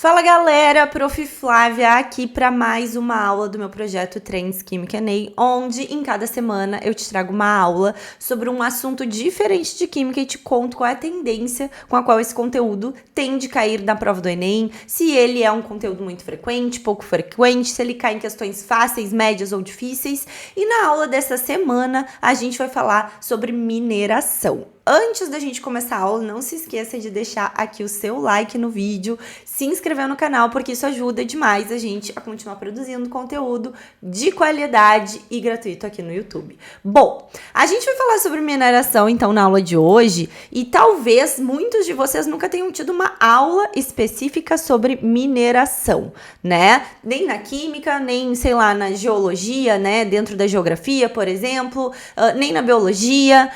Fala galera, Prof. Flávia aqui para mais uma aula do meu projeto Trends Química ENEM, onde em cada semana eu te trago uma aula sobre um assunto diferente de química e te conto qual é a tendência com a qual esse conteúdo tende a cair na prova do Enem, se ele é um conteúdo muito frequente, pouco frequente, se ele cai em questões fáceis, médias ou difíceis. E na aula dessa semana a gente vai falar sobre mineração. Antes da gente começar a aula, não se esqueça de deixar aqui o seu like no vídeo, se inscrever no canal, porque isso ajuda demais a gente a continuar produzindo conteúdo de qualidade e gratuito aqui no YouTube. Bom, a gente vai falar sobre mineração, então, na aula de hoje, e talvez muitos de vocês nunca tenham tido uma aula específica sobre mineração, né? Nem na química, nem, sei lá, na geologia, né? Dentro da geografia, por exemplo, nem na biologia,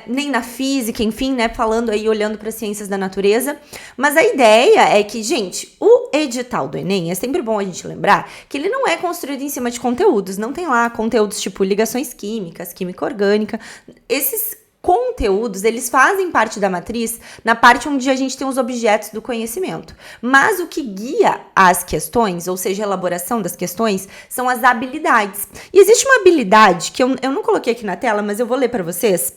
nem na física, enfim, né, falando aí, olhando para as ciências da natureza. Mas a ideia é que, gente, o edital do Enem, é sempre bom a gente lembrar que ele não é construído em cima de conteúdos, não tem lá conteúdos tipo ligações químicas, química orgânica. Esses conteúdos, eles fazem parte da matriz na parte onde a gente tem os objetos do conhecimento. Mas o que guia as questões, ou seja, a elaboração das questões, são as habilidades. E existe uma habilidade que eu não coloquei aqui na tela, mas eu vou ler para vocês,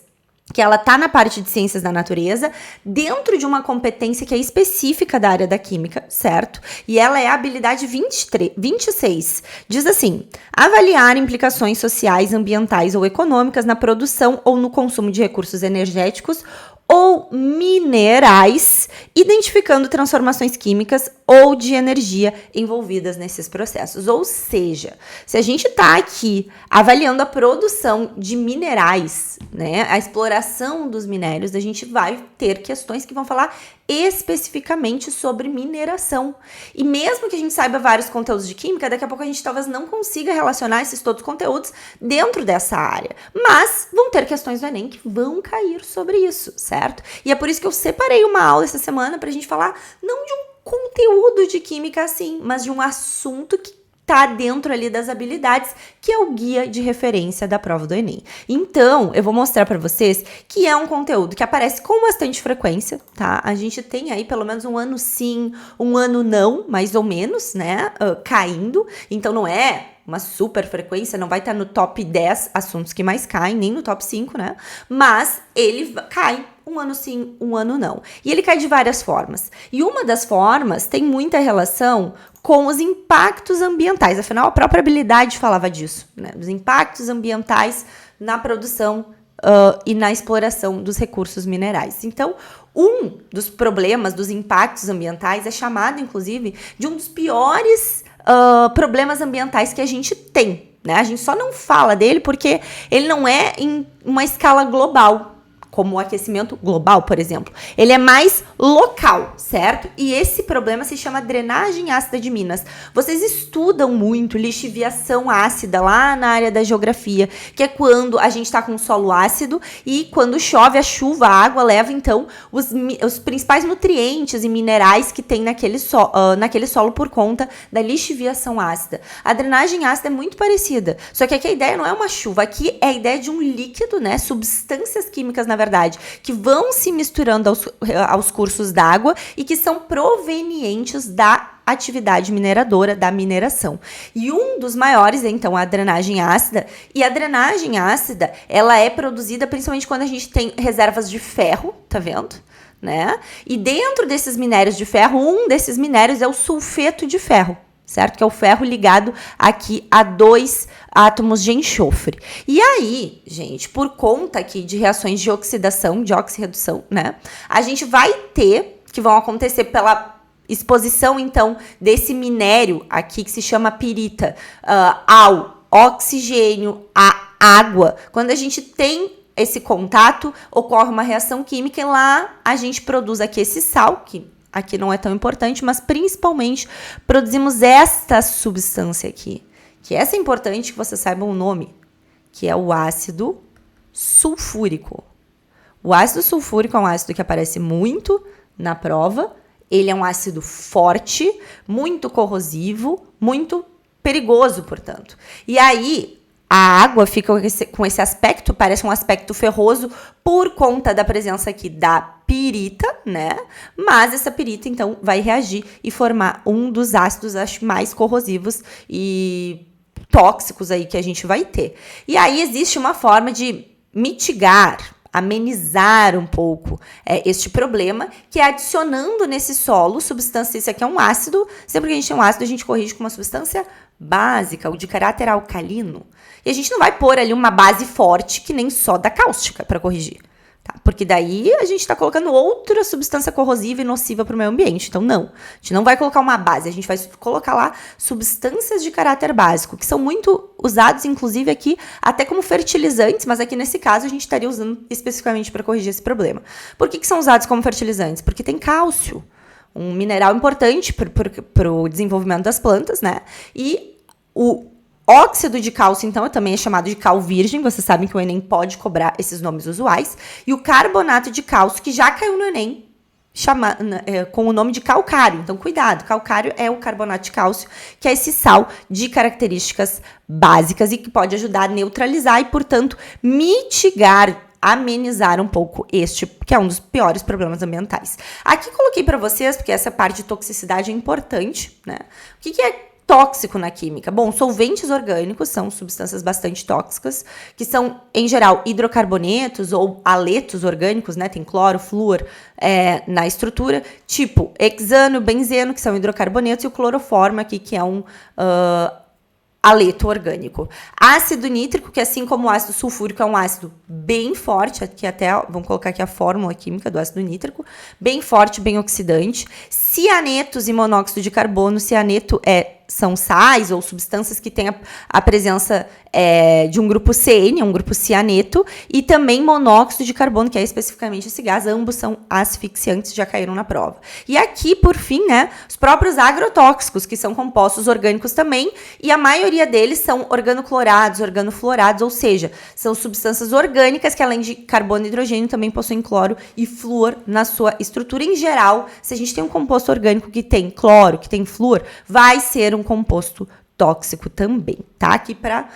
que ela tá na parte de ciências da natureza, dentro de uma competência que é específica da área da química, certo? E ela é a habilidade 26. Diz assim: avaliar implicações sociais, ambientais ou econômicas na produção ou no consumo de recursos energéticos ou minerais, identificando transformações químicas ou de energia envolvidas nesses processos. Ou seja, se a gente está aqui avaliando a produção de minerais, né, a exploração dos minérios, a gente vai ter questões que vão falar especificamente sobre mineração. E mesmo que a gente saiba vários conteúdos de química, daqui a pouco a gente talvez não consiga relacionar esses todos os conteúdos dentro dessa área. Mas vão ter questões do Enem que vão cair sobre isso, certo? E é por isso que eu separei uma aula essa semana pra gente falar não de um conteúdo de química assim, mas de um assunto que tá dentro ali das habilidades, que é o guia de referência da prova do Enem. Então, eu vou mostrar para vocês que é um conteúdo que aparece com bastante frequência, tá? A gente tem aí pelo menos um ano sim, um ano não, mais ou menos, né? Caindo. Então, não é uma super frequência, não vai estar no top 10 assuntos que mais caem, nem no top 5, né? Mas ele cai um ano sim, um ano não. E ele cai de várias formas. E uma das formas tem muita relação com os impactos ambientais. Afinal, a própria habilidade falava disso, né? Dos impactos ambientais na produção e na exploração dos recursos minerais. Então, um dos problemas, dos impactos ambientais, é chamado, inclusive, de um dos piores problemas ambientais que a gente tem, né? A gente só não fala dele porque ele não é em uma escala global, como o aquecimento global, por exemplo. Ele é mais local, certo? E esse problema se chama drenagem ácida de Minas. Vocês estudam muito lixiviação ácida lá na área da geografia, que é quando a gente está com solo ácido e quando chove a chuva, a água leva, então, os principais nutrientes e minerais que tem naquele solo por conta da lixiviação ácida. A drenagem ácida é muito parecida, só que aqui a ideia não é uma chuva, aqui é a ideia de um líquido, né? Substâncias químicas, na verdade, que vão se misturando aos cursos d'água e que são provenientes da atividade mineradora, da mineração. E um dos maiores é, então, a drenagem ácida. E a drenagem ácida, ela é produzida principalmente quando a gente tem reservas de ferro, tá vendo? Né? E dentro desses minérios de ferro, um desses minérios é o sulfeto de ferro, certo? Que é o ferro ligado aqui a 2 átomos de enxofre. E aí, gente, por conta aqui de reações de oxidação, de oxirredução, né? A gente vai ter, que vão acontecer pela exposição, então, desse minério aqui, que se chama pirita, ao oxigênio, à água. Quando a gente tem esse contato, ocorre uma reação química e lá a gente produz aqui esse sal, que aqui não é tão importante, mas principalmente produzimos esta substância aqui, que essa é importante que vocês saibam o nome, que é o ácido sulfúrico. O ácido sulfúrico é um ácido que aparece muito na prova, ele é um ácido forte, muito corrosivo, muito perigoso, portanto. E aí, a água fica com esse aspecto, parece um aspecto ferroso por conta da presença aqui da pirita, né? Mas essa pirita, então, vai reagir e formar um dos ácidos, acho, mais corrosivos e tóxicos aí que a gente vai ter. E aí existe uma forma de mitigar, amenizar um pouco este problema, que é adicionando nesse solo substância, isso aqui é um ácido, sempre que a gente tem um ácido, a gente corrige com uma substância básica, ou de caráter alcalino. E a gente não vai pôr ali uma base forte, que nem só da cáustica, para corrigir. Tá? Porque daí a gente está colocando outra substância corrosiva e nociva para o meio ambiente. Então, não. A gente não vai colocar uma base, a gente vai colocar lá substâncias de caráter básico, que são muito usados, inclusive, aqui, até como fertilizantes, mas aqui nesse caso a gente estaria usando especificamente para corrigir esse problema. Por que são usados como fertilizantes? Porque tem cálcio, um mineral importante para o desenvolvimento das plantas, né? E o óxido de cálcio, então, também é chamado de cal virgem. Vocês sabem que o Enem pode cobrar esses nomes usuais. E o carbonato de cálcio, que já caiu no Enem, com o nome de calcário. Então, cuidado, calcário é o carbonato de cálcio, que é esse sal de características básicas e que pode ajudar a neutralizar e, portanto, mitigar, amenizar um pouco este, que é um dos piores problemas ambientais. Aqui coloquei para vocês, porque essa parte de toxicidade é importante, né? O que é tóxico na química? Bom, solventes orgânicos são substâncias bastante tóxicas, que são, em geral, hidrocarbonetos ou haletos orgânicos, né? Tem cloro, flúor na estrutura, tipo hexano, benzeno, que são hidrocarbonetos, e o cloroformo aqui, que é um haleto orgânico. Ácido nítrico, que assim como o ácido sulfúrico é um ácido bem forte, aqui até, vamos colocar aqui a fórmula química do ácido nítrico, bem forte, bem oxidante. Cianetos e monóxido de carbono. Cianeto são sais ou substâncias que têm a presença de um grupo CN, um grupo cianeto, e também monóxido de carbono, que é especificamente esse gás. Ambos são asfixiantes, já caíram na prova. E aqui, por fim, né, os próprios agrotóxicos, que são compostos orgânicos também, e a maioria deles são organoclorados, organofluorados, ou seja, são substâncias orgânicas que, além de carbono e hidrogênio, também possuem cloro e flúor na sua estrutura. Em geral, se a gente tem um composto orgânico que tem cloro, que tem flúor, vai ser um composto tóxico também, tá? Aqui para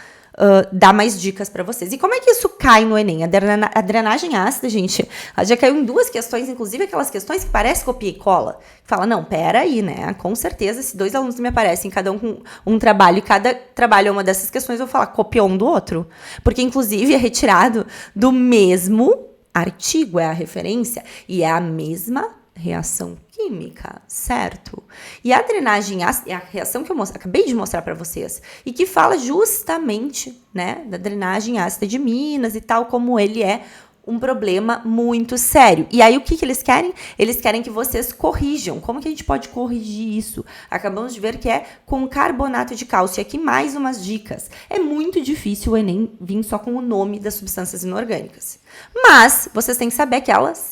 dar mais dicas para vocês. E como é que isso cai no Enem? A drenagem ácida, gente, ela já caiu em 2 questões, inclusive aquelas questões que parece copia e cola. Fala, não, pera aí, né? Com certeza, se 2 alunos me aparecem, cada um com um trabalho, e cada trabalho é uma dessas questões, eu vou falar, copiou um do outro. Porque, inclusive, é retirado do mesmo artigo, é a referência, e é a mesma reação química, certo? E a drenagem ácida é a reação que eu acabei de mostrar para vocês e que fala justamente, né, da drenagem ácida de Minas e tal, como ele é um problema muito sério. E aí, o que eles querem? Eles querem que vocês corrijam. Como que a gente pode corrigir isso? Acabamos de ver que é com carbonato de cálcio. E aqui mais umas dicas. É muito difícil o Enem vir só com o nome das substâncias inorgânicas. Mas vocês têm que saber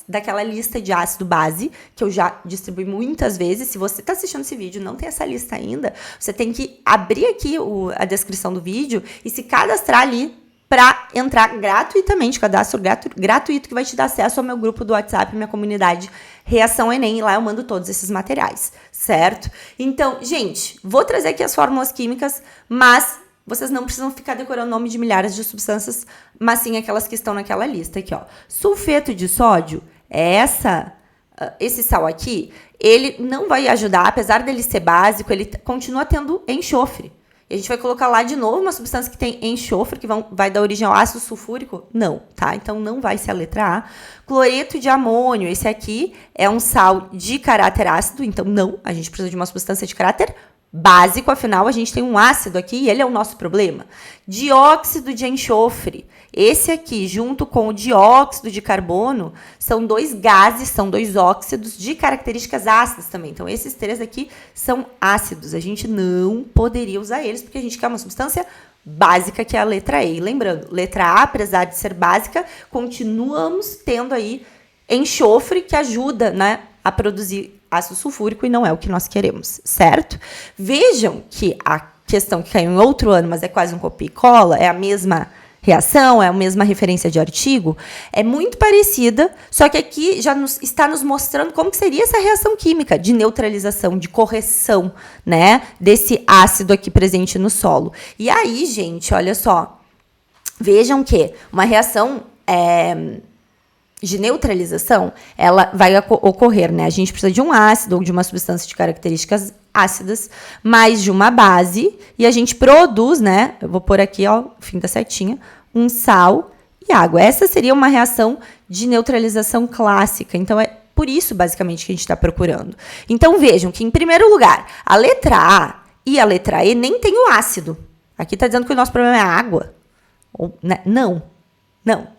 daquela lista de ácido base, que eu já distribuí muitas vezes. Se você está assistindo esse vídeo e não tem essa lista ainda, você tem que abrir aqui a descrição do vídeo e se cadastrar ali para entrar gratuitamente, cadastro gratuito, que vai te dar acesso ao meu grupo do WhatsApp, minha comunidade Reação Enem, e lá eu mando todos esses materiais, certo? Então, gente, vou trazer aqui as fórmulas químicas, mas vocês não precisam ficar decorando o nome de milhares de substâncias, mas sim aquelas que estão naquela lista aqui, ó. Sulfeto de sódio, esse sal aqui, ele não vai ajudar, apesar dele ser básico, ele continua tendo enxofre. E a gente vai colocar lá de novo uma substância que tem enxofre, que vai dar origem ao ácido sulfúrico? Não, tá? Então, não vai ser a letra A. Cloreto de amônio, esse aqui é um sal de caráter ácido, então não, a gente precisa de uma substância de caráter básico, afinal, a gente tem um ácido aqui e ele é o nosso problema. Dióxido de enxofre. Esse aqui, junto com o dióxido de carbono, são 2 gases, são 2 óxidos de características ácidas também. Então, esses 3 aqui são ácidos. A gente não poderia usar eles, porque a gente quer uma substância básica, que é a letra E. E lembrando, letra A, apesar de ser básica, continuamos tendo aí enxofre, que ajuda, né, a produzir ácido sulfúrico, e não é o que nós queremos, certo? Vejam que a questão que caiu em outro ano, mas é quase um copia e cola, é a mesma reação, é a mesma referência de artigo, é muito parecida, só que aqui já está nos mostrando como que seria essa reação química de neutralização, de correção, né, desse ácido aqui presente no solo. E aí, gente, olha só, Vejam que uma reação de neutralização, ela vai ocorrer, né? A gente precisa de um ácido ou de uma substância de características ácidas, mais de uma base, e a gente produz, né? Eu vou pôr aqui, ó, fim da setinha, um sal e água. Essa seria uma reação de neutralização clássica. Então, é por isso, basicamente, que a gente está procurando. Então, vejam que, em primeiro lugar, a letra A e a letra E nem tem o ácido. Aqui está dizendo que o nosso problema é a água. Ou, né? Não,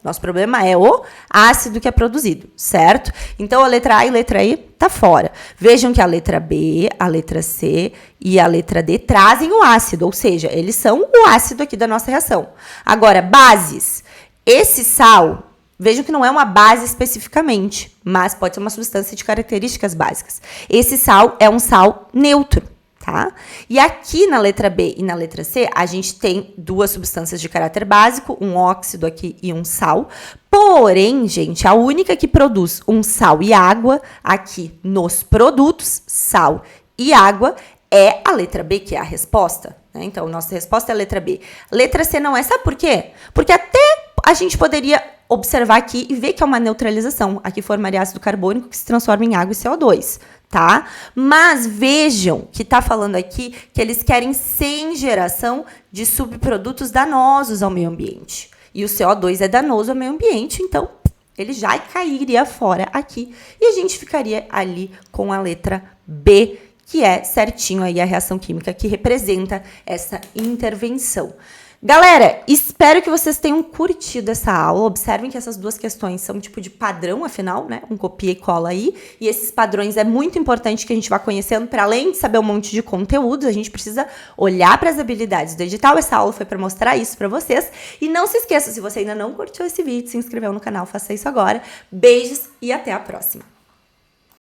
nosso problema é o ácido que é produzido, certo? Então, a letra A e a letra E tá fora. Vejam que a letra B, a letra C e a letra D trazem o ácido, ou seja, eles são o ácido aqui da nossa reação. Agora, bases. Esse sal, vejam que não é uma base especificamente, mas pode ser uma substância de características básicas. Esse sal é um sal neutro. Tá? E aqui na letra B e na letra C, a gente tem duas substâncias de caráter básico, um óxido aqui e um sal. Porém, gente, a única que produz um sal e água aqui nos produtos, sal e água, é a letra B, que é a resposta. Né? Então, nossa resposta é a letra B. Letra C não é, sabe por quê? Porque até a gente poderia observar aqui e ver que é uma neutralização. Aqui formaria ácido carbônico que se transforma em água e CO2. Tá? Mas vejam que tá falando aqui que eles querem sem geração de subprodutos danosos ao meio ambiente. E o CO2 é danoso ao meio ambiente, então ele já cairia fora aqui. E a gente ficaria ali com a letra B, que é certinho aí a reação química que representa essa intervenção. Galera, espero que vocês tenham curtido essa aula. Observem que essas duas questões são tipo de padrão, afinal, né? Um copia e cola aí. E esses padrões é muito importante que a gente vá conhecendo. Para além de saber um monte de conteúdos, a gente precisa olhar para as habilidades do edital. Essa aula foi para mostrar isso para vocês. E não se esqueça, se você ainda não curtiu esse vídeo, se inscreveu no canal, faça isso agora. Beijos e até a próxima.